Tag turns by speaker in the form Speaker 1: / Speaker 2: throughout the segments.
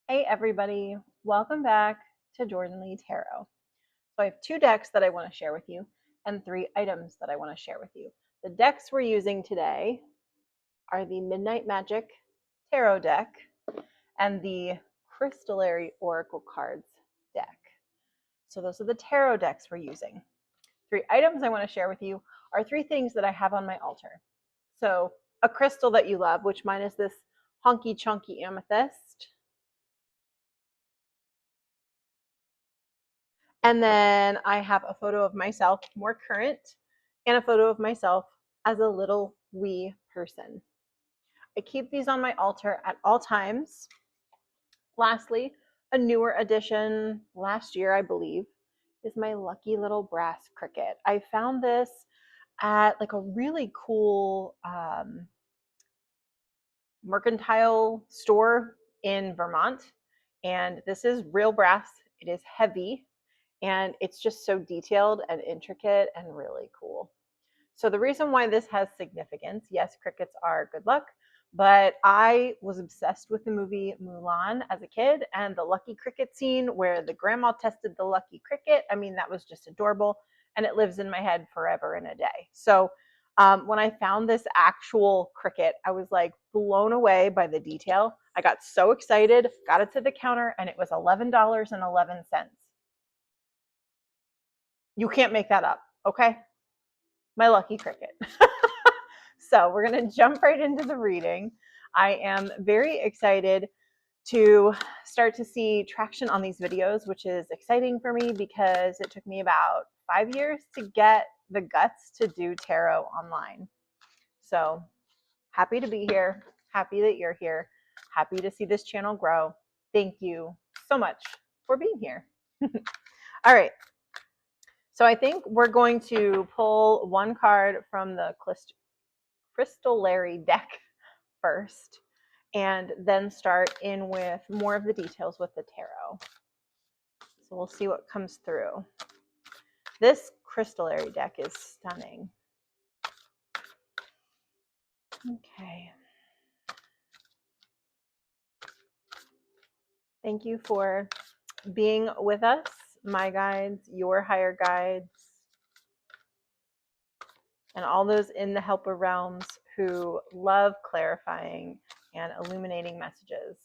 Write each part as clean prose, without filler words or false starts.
Speaker 1: Hey everybody, welcome back to Jordan Lee Tarot. So I have two decks that I want to share with you and three items that I want to share with you. The decks we're using today are the Midnight Magic Tarot deck and the Crystallary Oracle Cards deck. So those are the tarot decks we're using. Three items I want to share with you are three things that I have on my altar. So a crystal that you love, which mine is this honky chunky amethyst. And then I have a photo of myself, more current, and a photo of myself as a little wee person. I keep these on my altar at all times. Lastly, a newer addition last year, I believe, is my lucky little brass cricket. I found this at like a really cool mercantile store in Vermont. And this is real brass. It is heavy and it's just so detailed and intricate and really cool. So the reason why this has significance, yes, crickets are good luck, but I was obsessed with the movie Mulan as a kid and the lucky cricket scene where the grandma tested the lucky cricket. I mean, that was just adorable and it lives in my head forever and a day. So when I found this actual cricket, I was like blown away by the detail. I got so excited, got it to the counter, and it was $11.11. You can't make that up, okay? My lucky cricket. So we're going to jump right into the reading. I am very excited to start to see traction on these videos, which is exciting for me because it took me about 5 years to get the guts to do tarot online. So happy to be here. Happy that you're here. Happy to see this channel grow. Thank you so much for being here. All right. So I think we're going to pull one card from the Crystallary deck first, and then start in with more of the details with the tarot. So we'll see what comes through. This Crystallary deck is stunning. Okay. Thank you for being with us, my guides, your higher guides, and all those in the helper realms who love clarifying and illuminating messages.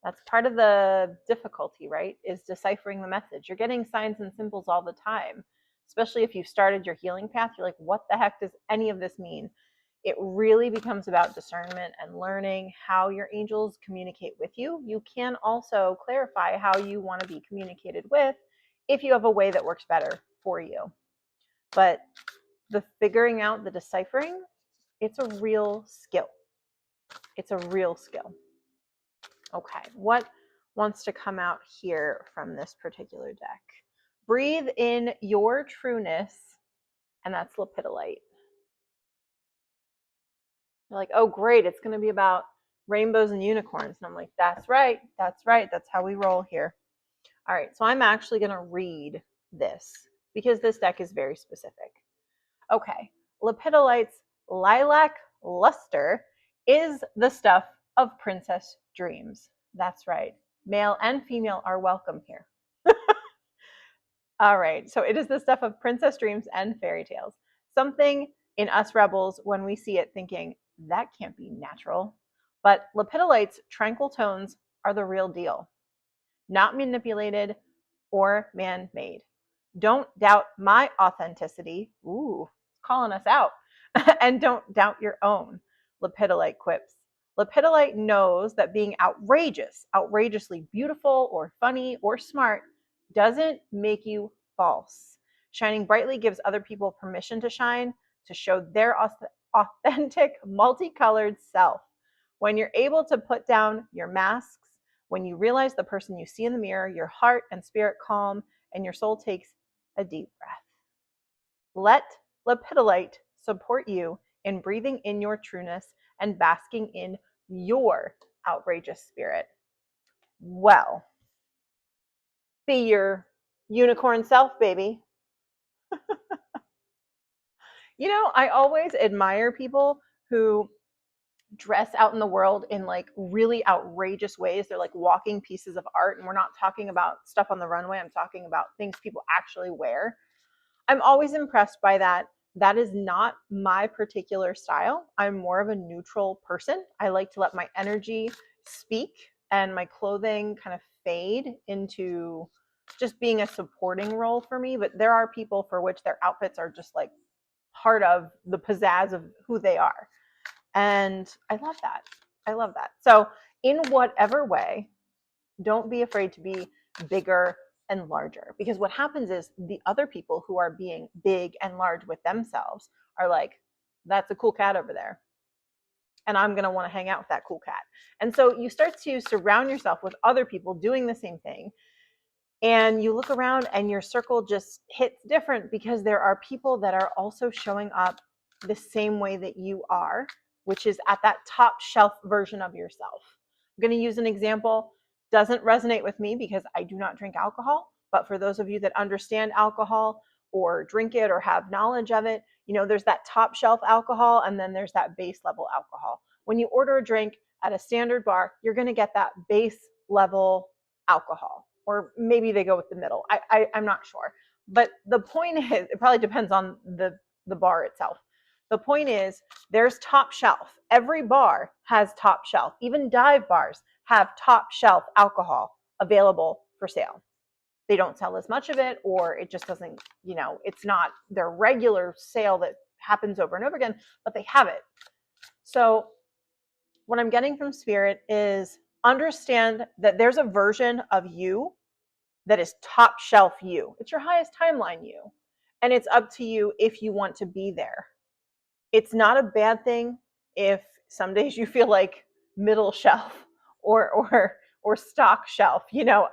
Speaker 1: That's part of the difficulty, right? Is deciphering the message. You're getting signs and symbols all the time, especially if you've started your healing path. You're like, what the heck does any of this mean? It really becomes about discernment and learning how your angels communicate with you. You can also clarify how you want to be communicated with if you have a way that works better for you. But the figuring out, the deciphering, it's a real skill. It's a real skill. Okay, what wants to come out here from this particular deck? Breathe in your trueness, and that's lepidolite. You're like, oh, great, it's going to be about rainbows and unicorns. And I'm like, that's right, that's right, that's how we roll here. All right, so I'm actually going to read this because this deck is very specific. Okay, lepidolite's lilac luster is the stuff of princess dreams. That's right. Male and female are welcome here. All right, so it is the stuff of princess dreams and fairy tales. Something in us rebels when we see it thinking, that can't be natural. But lepidolite's tranquil tones are the real deal, not manipulated or man-made. Don't doubt my authenticity. Ooh, calling us out. And don't doubt your own, lepidolite quips. Lepidolite knows that being outrageous, outrageously beautiful or funny or smart doesn't make you false. Shining brightly gives other people permission to shine, to show their authentic, multicolored self. When you're able to put down your masks, when you realize the person you see in the mirror, your heart and spirit calm, and your soul takes a deep breath. Let lepidolite support you in breathing in your trueness and basking in your outrageous spirit. Well, be your unicorn self, baby. You know, I always admire people who dress out in the world in like really outrageous ways. They're like walking pieces of art. And we're not talking about stuff on the runway. I'm talking about things people actually wear. I'm always impressed by that. That is not my particular style. I'm more of a neutral person. I like to let my energy speak and my clothing kind of fade into just being a supporting role for me. But there are people for which their outfits are just like part of the pizzazz of who they are. And I love that. I love that. So, in whatever way, don't be afraid to be bigger and larger, because what happens is the other people who are being big and large with themselves are like, that's a cool cat over there, and I'm going to want to hang out with that cool cat. And so you start to surround yourself with other people doing the same thing, and you look around and your circle just hits different because there are people that are also showing up the same way that you are, which is at that top shelf version of yourself. I'm going to use an example. Doesn't resonate with me because I do not drink alcohol, but for those of you that understand alcohol or drink it or have knowledge of it, you know, there's that top shelf alcohol and then there's that base level alcohol. When you order a drink at a standard bar, you're going to get that base level alcohol, or maybe they go with the middle. I'm not sure. But the point is, it probably depends on the bar itself. The point is, there's top shelf. Every bar has top shelf. Even dive bars have top shelf alcohol available for sale. They don't sell as much of it, or it just doesn't, you know, it's not their regular sale that happens over and over again, but they have it. So what I'm getting from Spirit is understand that there's a version of you that is top shelf you. It's your highest timeline you. And it's up to you if you want to be there. It's not a bad thing if some days you feel like middle shelf or stock shelf, you know,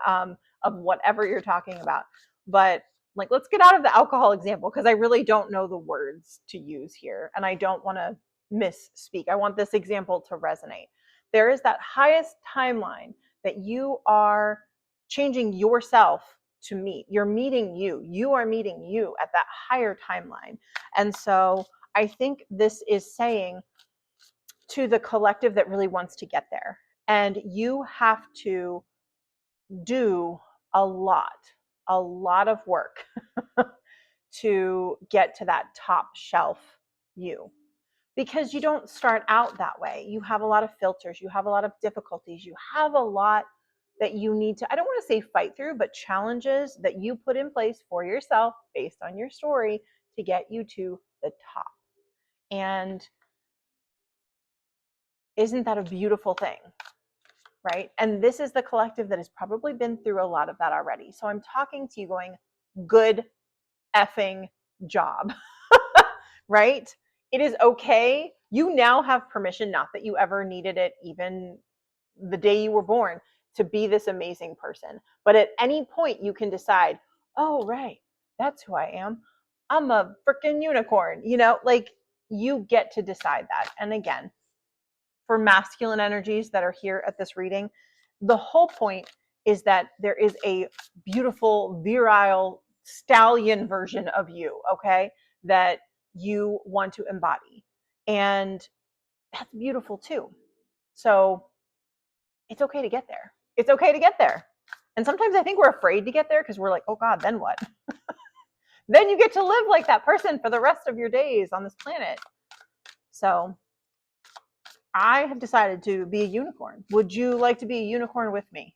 Speaker 1: of whatever you're talking about. But like, let's get out of the alcohol example because I really don't know the words to use here, and I don't want to misspeak. I want this example to resonate. There is that highest timeline that you are changing yourself to meet. You're meeting you. You are meeting you at that higher timeline. And so I think this is saying to the collective that really wants to get there, and you have to do a lot of work to get to that top shelf you, because you don't start out that way. You have a lot of filters, you have a lot of difficulties, you have a lot that you need to, I don't want to say fight through, but challenges that you put in place for yourself based on your story to get you to the top. And isn't that a beautiful thing? Right? And this is the collective that has probably been through a lot of that already. So I'm talking to you going, good effing job, right? It is okay. You now have permission, not that you ever needed it, even the day you were born, to be this amazing person. But at any point, you can decide, oh, right, that's who I am. I'm a freaking unicorn, you know, like you get to decide that. And again, for masculine energies that are here at this reading, the whole point is that there is a beautiful, virile, stallion version of you, okay, that you want to embody. And that's beautiful too. So it's okay to get there. It's okay to get there. And sometimes I think we're afraid to get there because we're like, oh God, then what? Then you get to live like that person for the rest of your days on this planet. So I have decided to be a unicorn. Would you like to be a unicorn with me?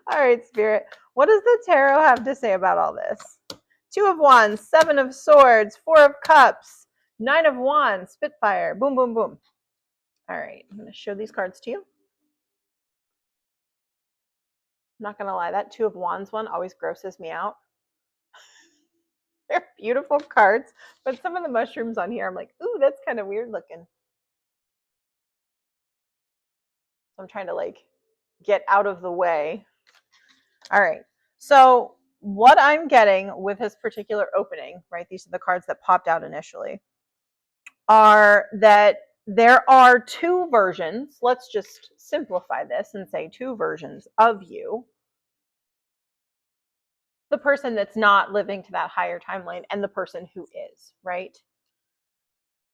Speaker 1: All right, Spirit. What does the tarot have to say about all this? 2 of Wands, 7 of Swords, 4 of Cups, 9 of Wands, Spitfire. Boom, boom, boom. All right, I'm going to show these cards to you. I'm not going to lie, that 2 of Wands one always grosses me out. They're beautiful cards, but some of the mushrooms on here, I'm like, ooh, that's kind of weird looking. So I'm trying to like get out of the way. All right. So what I'm getting with this particular opening, right, these are the cards that popped out initially, are that there are 2 versions. Let's just simplify this and say 2 versions of you. The person that's not living to that higher timeline and the person who is, right?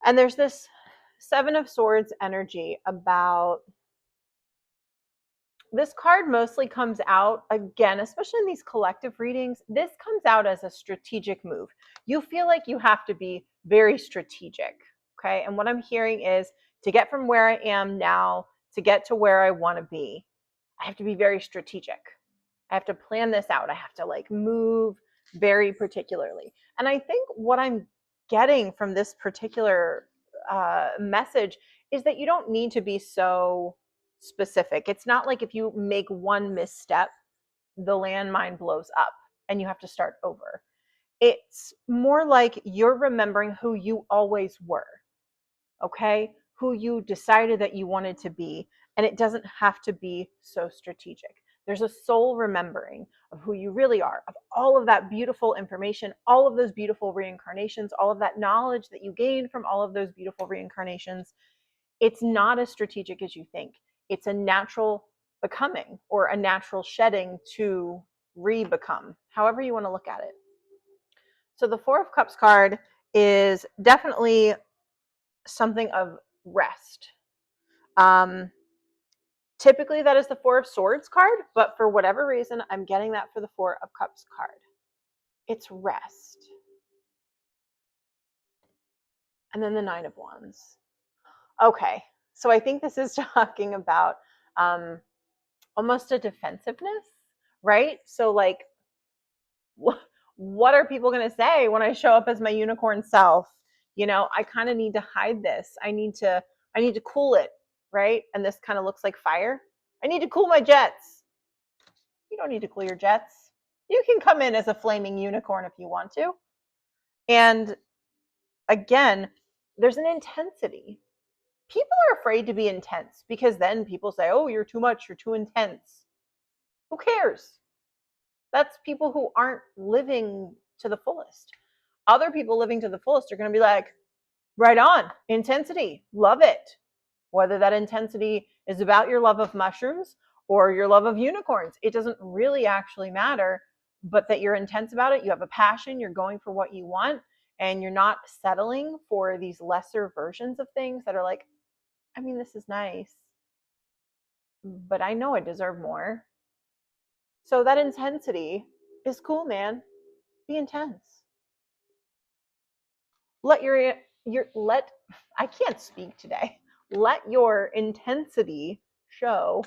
Speaker 1: And there's this Seven of Swords energy about this card mostly comes out, again, especially in these collective readings, this comes out as a strategic move. You feel like you have to be very strategic, okay? And what I'm hearing is to get from where I am now to get to where I want to be, I have to be very strategic. I have to plan this out. I have to like move very particularly. And I think what I'm getting from this particular message is that you don't need to be so specific. It's not like if you make one misstep, the landmine blows up and you have to start over. It's more like you're remembering who you always were, okay? Who you decided that you wanted to be. And it doesn't have to be so strategic. There's a soul remembering of who you really are, of all of that beautiful information, all of those beautiful reincarnations, all of that knowledge that you gained from all of those beautiful reincarnations. It's not as strategic as you think. It's a natural becoming or a natural shedding to re-become, however you want to look at it. So the Four of Cups card is definitely something of rest. Typically that is the Four of Swords card, but for whatever reason, I'm getting that for the Four of Cups card. It's rest. And then the Nine of Wands. Okay, so I think this is talking about almost a defensiveness, right? So like, what are people going to say when I show up as my unicorn self? You know, I kind of need to hide this. I need to cool it, right? And this kind of looks like fire. I need to cool my jets. You don't need to cool your jets. You can come in as a flaming unicorn if you want to. And again, there's an intensity. People are afraid to be intense because then people say, oh, you're too much, you're too intense. Who cares? That's people who aren't living to the fullest. Other people living to the fullest are going to be like, right on, intensity, love it. Whether that intensity is about your love of mushrooms or your love of unicorns, it doesn't really actually matter, but that you're intense about it, you have a passion, you're going for what you want, and you're not settling for these lesser versions of things that are like, I mean, this is nice, but I know I deserve more. So that intensity is cool, man. Be intense. Let your let I can't speak today. Let your intensity show.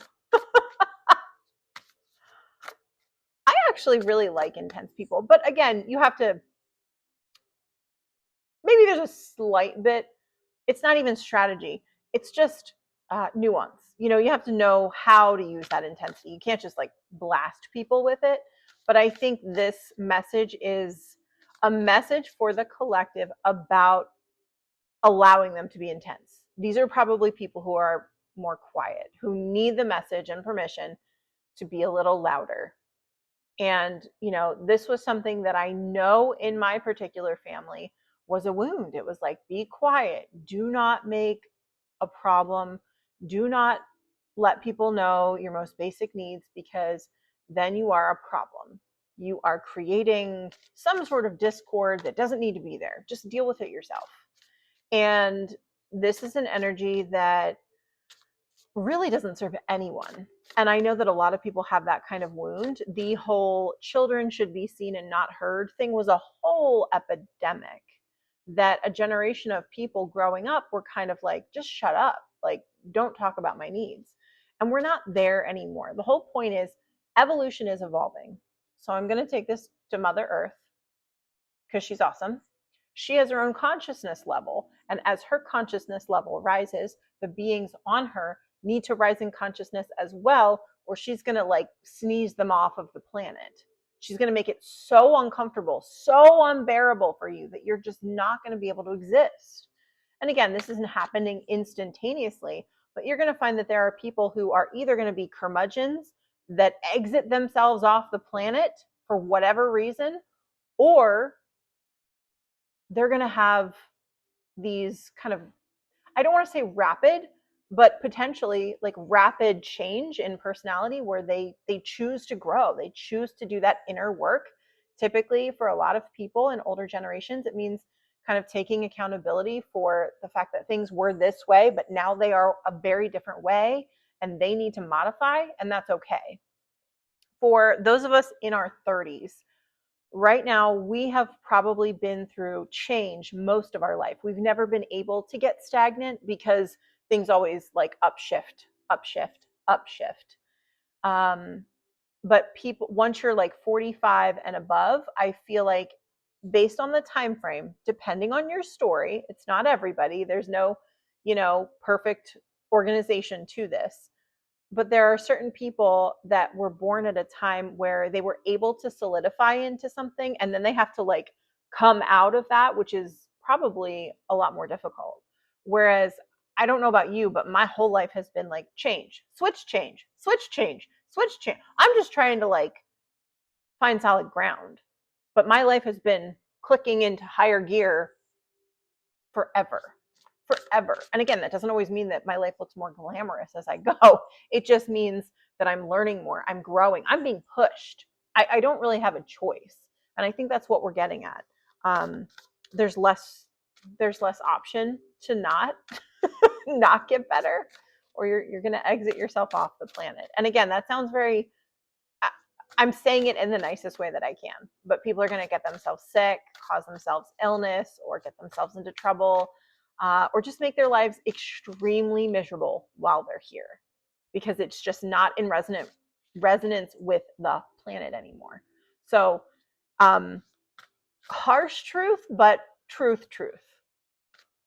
Speaker 1: I actually really like intense people, but again, you have to, maybe there's a slight bit, it's not even strategy, it's just nuance. You know, you have to know how to use that intensity. You can't just like blast people with it. But I think this message is a message for the collective about allowing them to be intense. These are probably people who are more quiet, who need the message and permission to be a little louder. And, you know, this was something that I know in my particular family was a wound. It was like, be quiet, do not make a problem, do not let people know your most basic needs, because then you are a problem. You are creating some sort of discord that doesn't need to be there. Just deal with it yourself. And this is an energy that really doesn't serve anyone. And I know that a lot of people have that kind of wound. The whole children should be seen and not heard thing was a whole epidemic that a generation of people growing up were kind of like, just shut up. Like, don't talk about my needs. And we're not there anymore. The whole point is evolution is evolving. So I'm going to take this to Mother Earth because she's awesome. She has her own consciousness level. And as her consciousness level rises, the beings on her need to rise in consciousness as well, or she's going to like sneeze them off of the planet. She's going to make it so uncomfortable, so unbearable for you that you're just not going to be able to exist. And again, this isn't happening instantaneously, but you're going to find that there are people who are either going to be curmudgeons that exit themselves off the planet for whatever reason, or they're going to have these kind of, I don't want to say rapid, but potentially like rapid change in personality where they choose to grow. They choose to do that inner work. Typically for a lot of people in older generations, it means kind of taking accountability for the fact that things were this way, but now they are a very different way and they need to modify, and that's okay. For those of us in our 30s, right now we have probably been through change most of our life. We've never been able to get stagnant because things always like upshift, upshift, upshift. But people, once you're like 45 and above, I feel like based on the time frame, depending on your story, it's not everybody. There's no, perfect organization to this. But there are certain people that were born at a time where they were able to solidify into something, and then they have to like come out of that, which is probably a lot more difficult. Whereas I don't know about you, but my whole life has been like change, switch, change, switch, change, switch, change. I'm just trying to like find solid ground. But my life has been clicking into higher gear forever. Forever. And again, that doesn't always mean that my life looks more glamorous as I go. It just means that I'm learning more, I'm growing, I'm being pushed. I don't really have a choice. And I think that's what we're getting at. There's less option to not get better, or you're going to exit yourself off the planet. And again, that sounds very, I'm saying it in the nicest way that I can, but people are going to get themselves sick, cause themselves illness, or get themselves into trouble, or just make their lives extremely miserable while they're here, because it's just not in resonance with the planet anymore. So, harsh truth, but truth,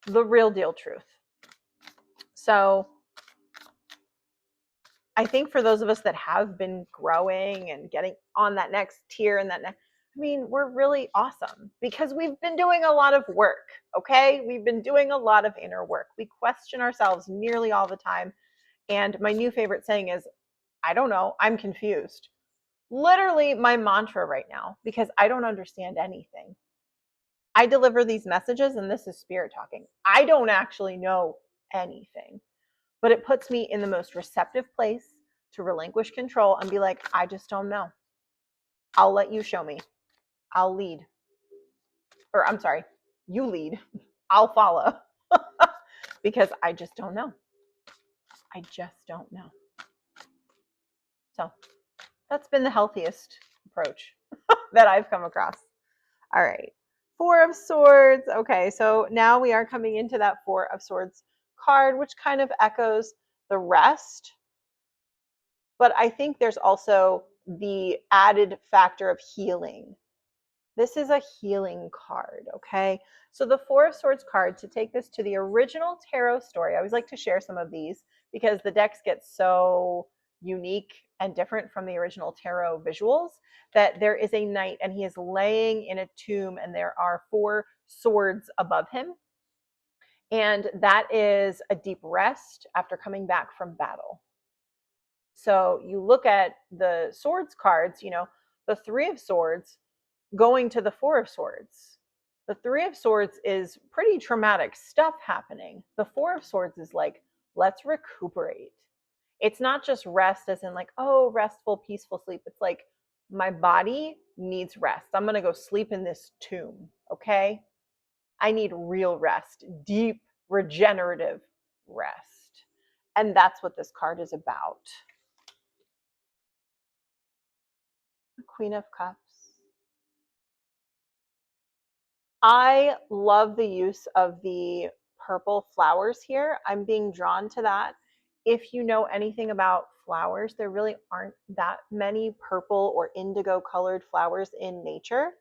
Speaker 1: the real deal truth. So I think for those of us that have been growing and getting on that next tier and we're really awesome because we've been doing a lot of work, okay? We've been doing a lot of inner work. We question ourselves nearly all the time. And my new favorite saying is, I don't know, I'm confused. Literally my mantra right now, because I don't understand anything. I deliver these messages and this is spirit talking. I don't actually know anything. But it puts me in the most receptive place to relinquish control and be like, I just don't know. I'll let you show me. I'll lead. Or I'm sorry, you lead. I'll follow. Because I just don't know. I just don't know. So that's been the healthiest approach that I've come across. All right. Four of Swords. Okay, so now we are coming into that Four of Swords card, which kind of echoes the rest. But I think there's also the added factor of healing. This is a healing card, okay? So the Four of Swords card, to take this to the original tarot story, I always like to share some of these because the decks get so unique and different from the original tarot visuals that there is a knight and he is laying in a tomb and there are four swords above him. And that is a deep rest after coming back from battle. So you look at the swords cards, the Three of Swords going to the Four of Swords. The Three of Swords is pretty traumatic stuff happening. The Four of Swords is like, let's recuperate. It's not just rest as in like, oh, restful, peaceful sleep. It's like, my body needs rest. I'm going to go sleep in this tomb, okay? I need real rest, deep, regenerative rest. And that's what this card is about. The Queen of Cups. I love the use of the purple flowers here. I'm being drawn to that. If you know anything about flowers, there really aren't that many purple or indigo colored flowers in nature.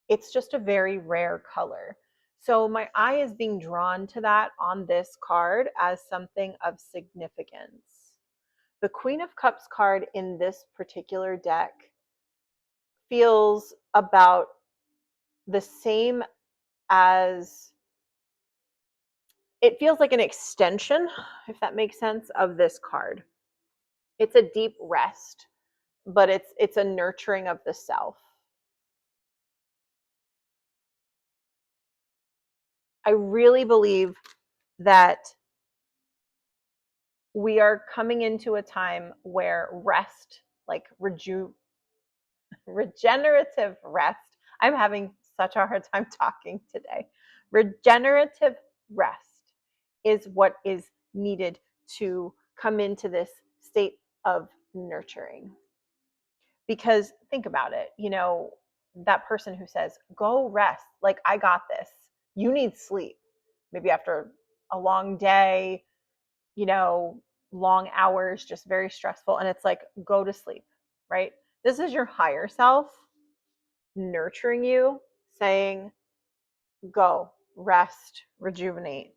Speaker 1: It's just a very rare color. So my eye is being drawn to that on this card as something of significance. The Queen of Cups card in this particular deck feels about the same as, it feels like an extension, if that makes sense, of this card. It's a deep rest, but it's a nurturing of the self. I really believe that we are coming into a time where rest, like regenerative rest, I'm having such a hard time talking today. Regenerative rest is what is needed to come into this state of nurturing. Because think about it, that person who says, go rest, like, I got this. You need sleep. Maybe after a long day, long hours, just very stressful. And it's like, go to sleep, right? This is your higher self nurturing you, saying, go rest, rejuvenate,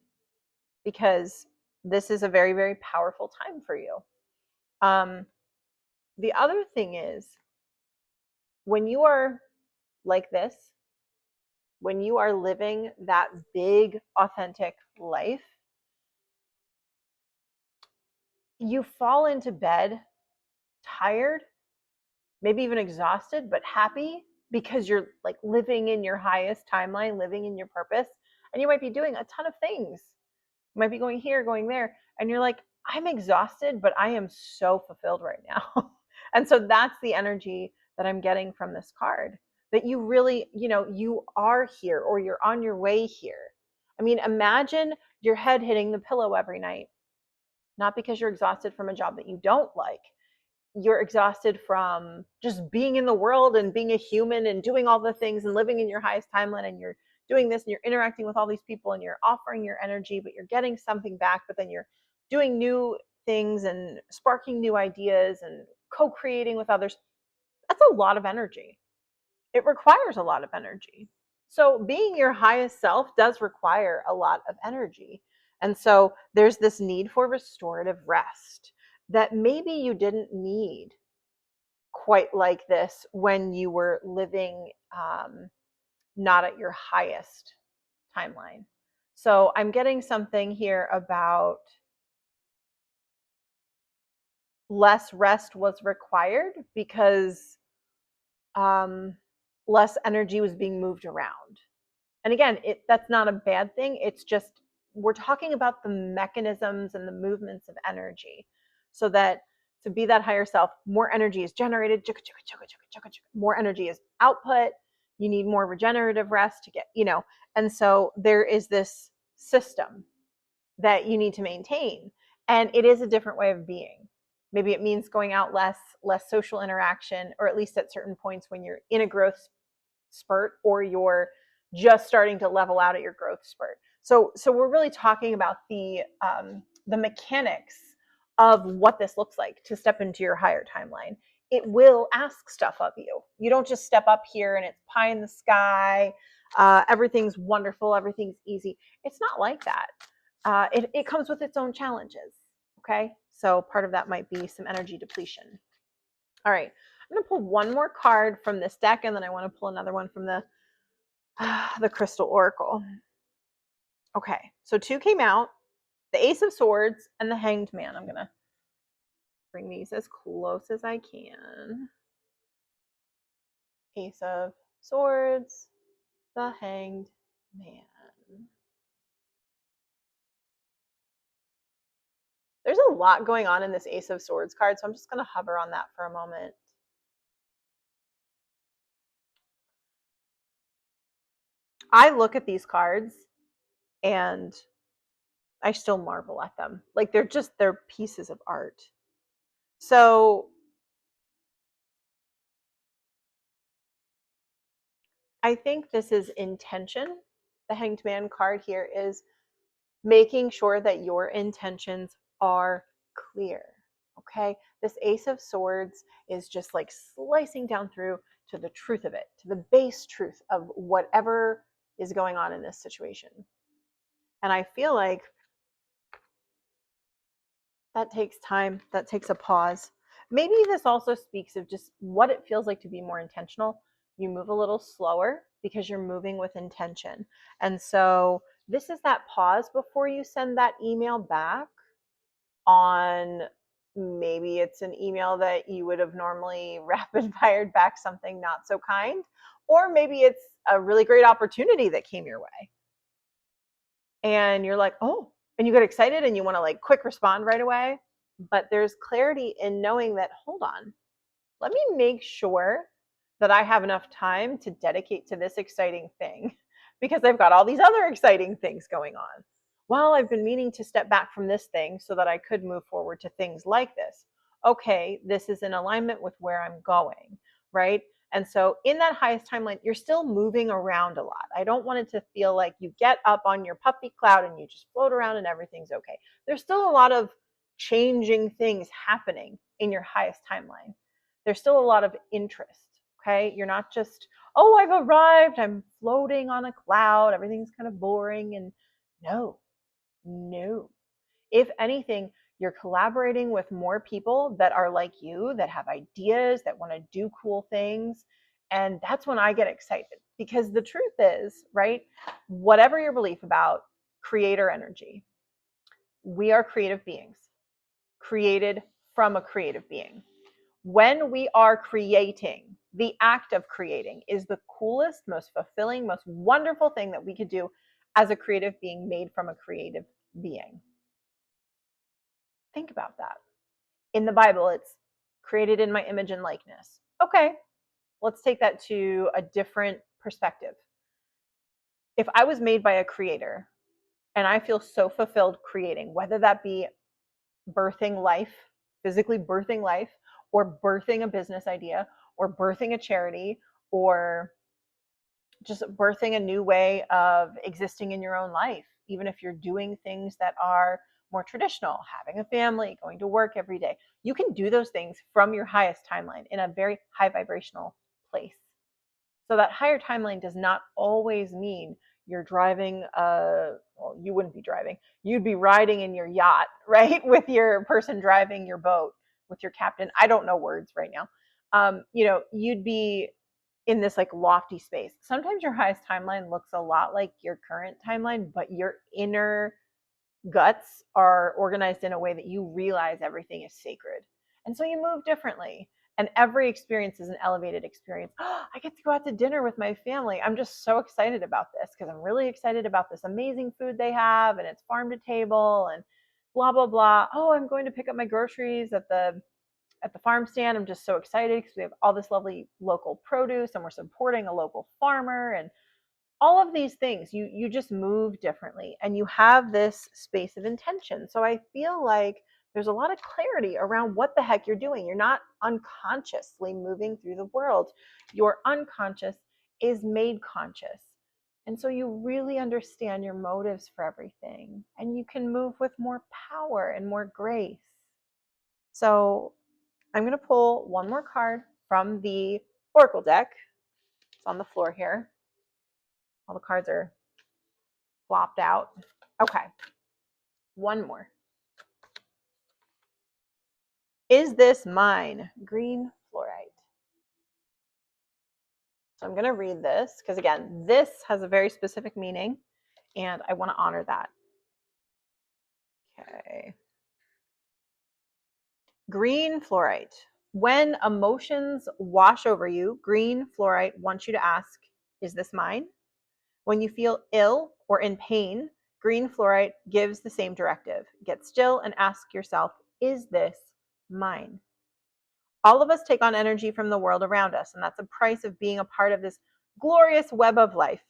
Speaker 1: because this is a very, very powerful time for you. The other thing is, when you are like this, when you are living that big, authentic life, you fall into bed tired, maybe even exhausted, but happy, because you're like living in your highest timeline, living in your purpose. And you might be doing a ton of things. You might be going here, going there. And you're like, I'm exhausted, but I am so fulfilled right now. And so that's the energy that I'm getting from this card, that you really, you are here, or you're on your way here. I mean, imagine your head hitting the pillow every night, not because you're exhausted from a job that you don't like. You're exhausted from just being in the world and being a human and doing all the things and living in your highest timeline, and you're doing this and you're interacting with all these people and you're offering your energy, but you're getting something back, but then you're doing new things and sparking new ideas and co-creating with others. That's a lot of energy. It requires a lot of energy. So being your highest self does require a lot of energy. And so there's this need for restorative rest that maybe you didn't need quite like this when you were living not at your highest timeline. So I'm getting something here about less rest was required because less energy was being moved around. And again, that's not a bad thing. It's just, we're talking about the mechanisms and the movements of energy, so that to be that higher self, more energy is generated, more energy is output. You need more regenerative rest to get, and so there is this system that you need to maintain. And it is a different way of being. Maybe it means going out less social interaction, or at least at certain points when you're in a growth spurt, or you're just starting to level out at your growth spurt. So we're really talking about the mechanics of what this looks like to step into your higher timeline. It will ask stuff of you. You don't just step up here and it's pie in the sky. Everything's wonderful. Everything's easy. It's not like that. It comes with its own challenges. Okay, so part of that might be some energy depletion. All right, I'm going to pull one more card from this deck, and then I want to pull another one from the Crystal Oracle. Okay, so two came out, the Ace of Swords and the Hanged Man. I'm going to bring these as close as I can. Ace of Swords, the Hanged Man. There's a lot going on in this Ace of Swords card, so I'm just going to hover on that for a moment. I look at these cards and I still marvel at them. Like, they're pieces of art. So I think this is intention. The Hanged Man card here is making sure that your intentions are clear. Okay, this Ace of Swords is just like slicing down through to the truth of it, to the base truth of whatever is going on in this situation. And I feel like that takes time, that takes a pause. Maybe this also speaks of just what it feels like to be more intentional. You move a little slower because you're moving with intention. And so this is that pause before you send that email back on, maybe it's an email that you would have normally rapid fired back something not so kind, or maybe it's a really great opportunity that came your way. And you're like, oh, and you get excited and you want to like quick respond right away. But there's clarity in knowing that, hold on, let me make sure that I have enough time to dedicate to this exciting thing because I've got all these other exciting things going on. Well, I've been meaning to step back from this thing so that I could move forward to things like this. Okay, this is in alignment with where I'm going, right? And so in that highest timeline, you're still moving around a lot. I don't want it to feel like you get up on your puffy cloud and you just float around and everything's okay. There's still a lot of changing things happening in your highest timeline. There's still a lot of interest. Okay, you're not just, oh, I've arrived, I'm floating on a cloud, everything's kind of boring. And no, no. If anything, you're collaborating with more people that are like you, that have ideas, that want to do cool things. And that's when I get excited, because the truth is, right, whatever your belief about creator energy, we are creative beings, created from a creative being. When we are creating, the act of creating is the coolest, most fulfilling, most wonderful thing that we could do as a creative being made from a creative being. Think about that. In the Bible, it's created in my image and likeness. Okay, let's take that to a different perspective. If I was made by a creator and I feel so fulfilled creating, whether that be birthing life, physically birthing life, or birthing a business idea, or birthing a charity, or just birthing a new way of existing in your own life, even if you're doing things that are more traditional, having a family, going to work every day. You can do those things from your highest timeline in a very high vibrational place. So that higher timeline does not always mean you're driving well, you wouldn't be driving. You'd be riding in your yacht, right? With your person driving your boat, with your captain. I don't know words right now. You'd be in this like lofty space. Sometimes your highest timeline looks a lot like your current timeline, but your inner guts are organized in a way that you realize everything is sacred. And so you move differently. And every experience is an elevated experience. Oh, I get to go out to dinner with my family. I'm just so excited about this because I'm really excited about this amazing food they have, and it's farm to table and blah blah blah. Oh, I'm going to pick up my groceries at the farm stand. I'm just so excited because we have all this lovely local produce and we're supporting a local farmer, and all of these things. You just move differently and you have this space of intention. So I feel like there's a lot of clarity around what the heck you're doing. You're not unconsciously moving through the world. Your unconscious is made conscious. And so you really understand your motives for everything, and you can move with more power and more grace. So I'm going to pull one more card from the Oracle deck. It's on the floor here. All the cards are flopped out. Okay, one more. Is this mine? Green fluorite. So I'm going to read this because, again, this has a very specific meaning and I want to honor that. Okay. Green fluorite. When emotions wash over you, green fluorite wants you to ask, is this mine? When you feel ill or in pain, green fluorite gives the same directive. Get still and ask yourself, is this mine? All of us take on energy from the world around us, and that's a price of being a part of this glorious web of life.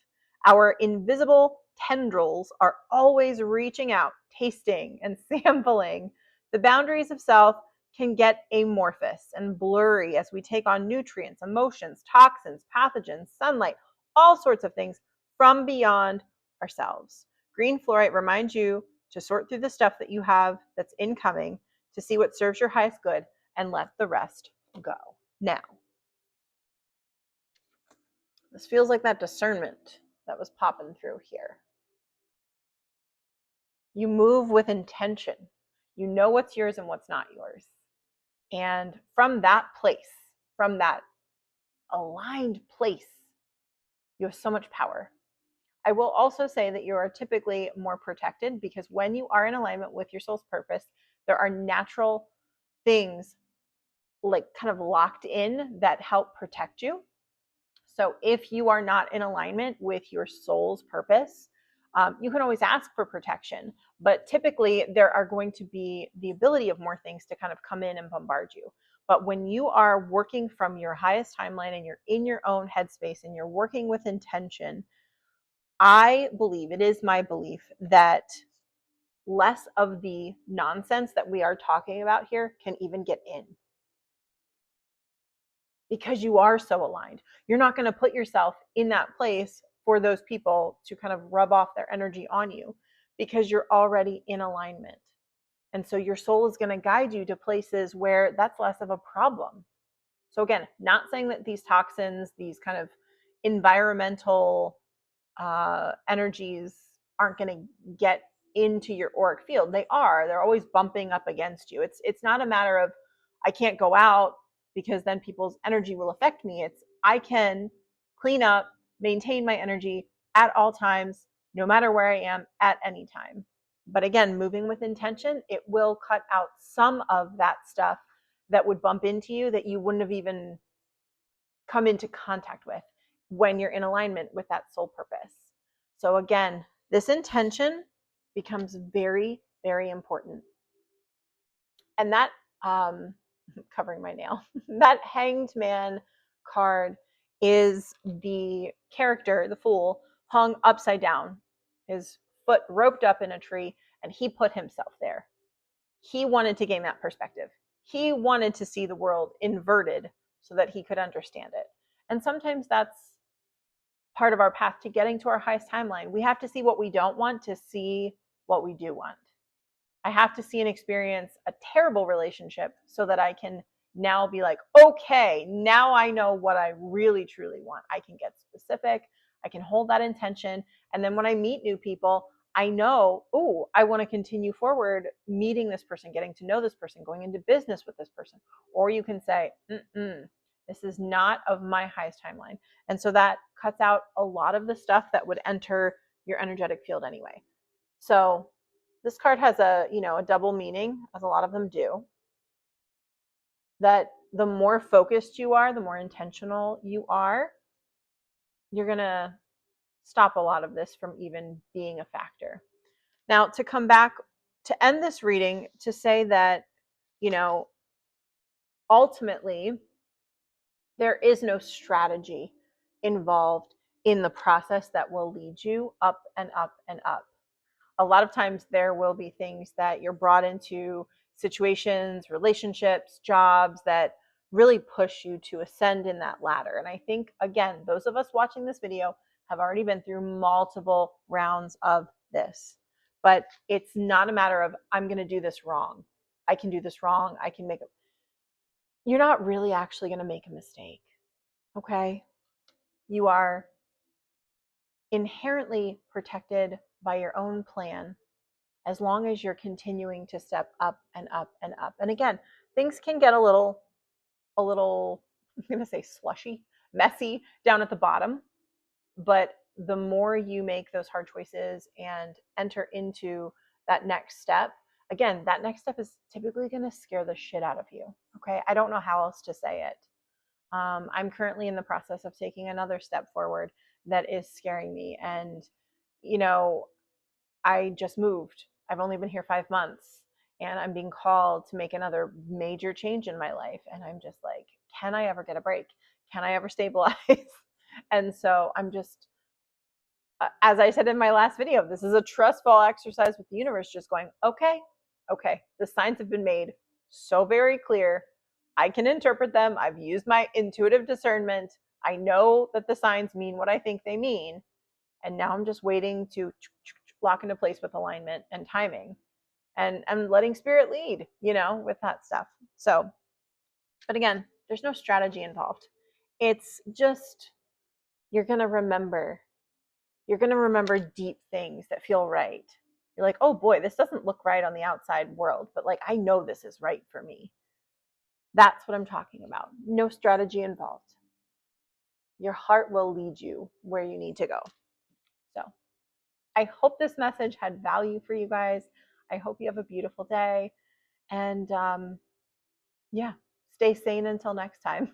Speaker 1: Our invisible tendrils are always reaching out, tasting, and sampling. The boundaries of self can get amorphous and blurry as we take on nutrients, emotions, toxins, pathogens, sunlight, all sorts of things from beyond ourselves. Green fluorite reminds you to sort through the stuff that you have that's incoming, to see what serves your highest good, and let the rest go. Now, this feels like that discernment that was popping through here. You move with intention. You know what's yours and what's not yours. And from that place, from that aligned place, you have so much power. I will also say that you are typically more protected because when you are in alignment with your soul's purpose, there are natural things like kind of locked in that help protect you. So if you are not in alignment with your soul's purpose, You can always ask for protection, but typically there are going to be the ability of more things to kind of come in and bombard you. But when you are working from your highest timeline and you're in your own headspace and you're working with intention, I believe, it is my belief, that less of the nonsense that we are talking about here can even get in, because you are so aligned. You're not going to put yourself in that place for those people to kind of rub off their energy on you, because you're already in alignment. And so your soul is going to guide you to places where that's less of a problem. So again, not saying that these toxins, these kind of environmental energies aren't going to get into your auric field. They are. They're always bumping up against you. It's not a matter of I can't go out because then people's energy will affect me. It's I can clean up, maintain my energy at all times, no matter where I am at any time. But again, moving with intention, it will cut out some of that stuff that would bump into you that you wouldn't have even come into contact with when you're in alignment with that soul purpose. So again, this intention becomes very, very important. And that, covering my nail, that Hanged Man card is the character, the fool, hung upside down, his foot roped up in a tree, and he put himself there. He wanted to gain that perspective. He wanted to see the world inverted so that he could understand it. And sometimes that's part of our path to getting to our highest timeline. We have to see what we don't want to see what we do want. I have to see and experience a terrible relationship so that I can now be like, okay, now I know what I really truly want. I can get specific. I can hold that intention. And then when I meet new people, I know, oh, I want to continue forward meeting this person, getting to know this person, going into business with this person. Or you can say, this is not of my highest timeline. And so that cuts out a lot of the stuff that would enter your energetic field anyway. So this card has a double meaning, as a lot of them do, that the more focused you are, the more intentional you are, you're going to stop a lot of this from even being a factor. Now, to come back to end this reading, to say that, ultimately, there is no strategy involved in the process that will lead you up and up and up. A lot of times there will be things that you're brought into, situations, relationships, jobs, that really push you to ascend in that ladder. And I think, again, those of us watching this video have already been through multiple rounds of this. But it's not a matter of, I'm going to do this wrong. I can do this wrong. I can make it. You're not really actually going to make a mistake. Okay? You are inherently protected by your own plan, as long as you're continuing to step up and up and up. And again, things can get a little, I'm going to say slushy, messy down at the bottom. But the more you make those hard choices and enter into that next step, again, that next step is typically going to scare the shit out of you. Okay. I don't know how else to say it. I'm currently in the process of taking another step forward that is scaring me. And, I just moved. I've only been here 5 months, and I'm being called to make another major change in my life. And I'm just like, can I ever get a break? Can I ever stabilize? And so I'm just, as I said in my last video, this is a trust fall exercise with the universe, just going, okay, the signs have been made so very clear. I can interpret them. I've used my intuitive discernment. I know that the signs mean what I think they mean. And now I'm just waiting to lock into place with alignment and timing, and I'm letting spirit lead, with that stuff. So, but again, there's no strategy involved. It's just, you're going to remember deep things that feel right. You're like, oh boy, this doesn't look right on the outside world, but like, I know this is right for me. That's what I'm talking about. No strategy involved. Your heart will lead you where you need to go. So I hope this message had value for you guys. I hope you have a beautiful day. And yeah, stay sane until next time.